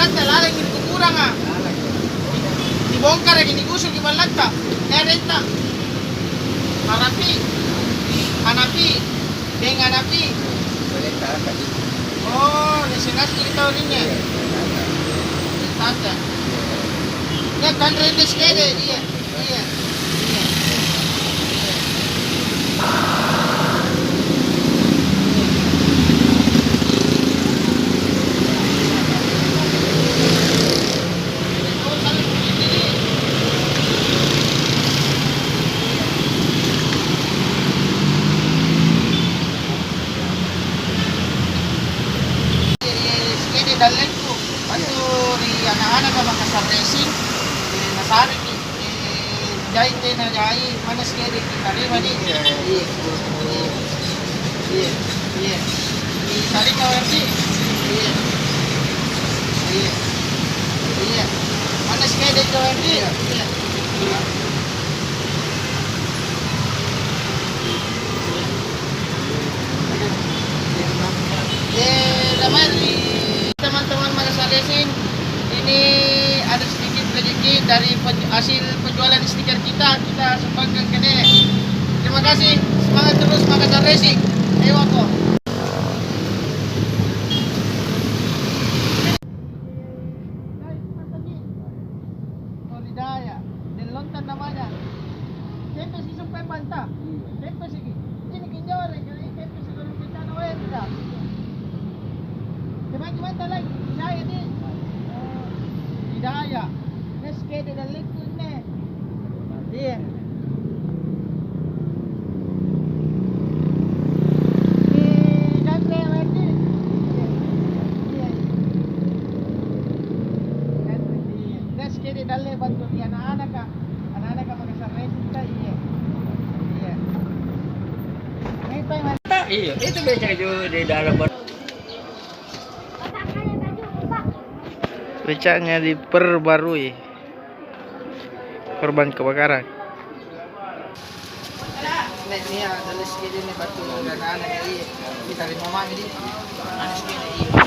lata lalang ini kurang ah. Dibongkar lagi digusur di lata. Renta. Hanapi. Hanapi. Dengan hanapi. Oh, nasinas kita ini. Tanda. Ya kan rendes kede iya. Iya. Dalhin ko ato ri anak-anak ka makasar racing nasari ni dahil din na dahil manas kaya di tarima ni iya tarima wardi iya manas kaya di wardi Laman teman-teman Makasar Racing, ini ada sedikit rezeki dari hasil penjualan stiker kita sumbangkan ke Nenek. Terima kasih, semangat terus Makasar Racing. Ayo aku. Solidaya, dan lontan namanya. Siapa sih sampai bantah? Siapa sih? Ini kinjor, jadi siapa sih kalau kita nawar tidak? Gimana lagi? Hidayah ni. Hidayah. Neske dia dah lekut ni. Dia. Neske dia dah le bantu dia anak-anak ka. Anak-anak ka Makasar Racing kita iya. Iya. Ito yung Iya, itu biasa juga di dalam. Becaknya diperbarui korban kebakaran. Ini ya, dari segini nih batu dan anak ini kita lima mami ini, anak segini.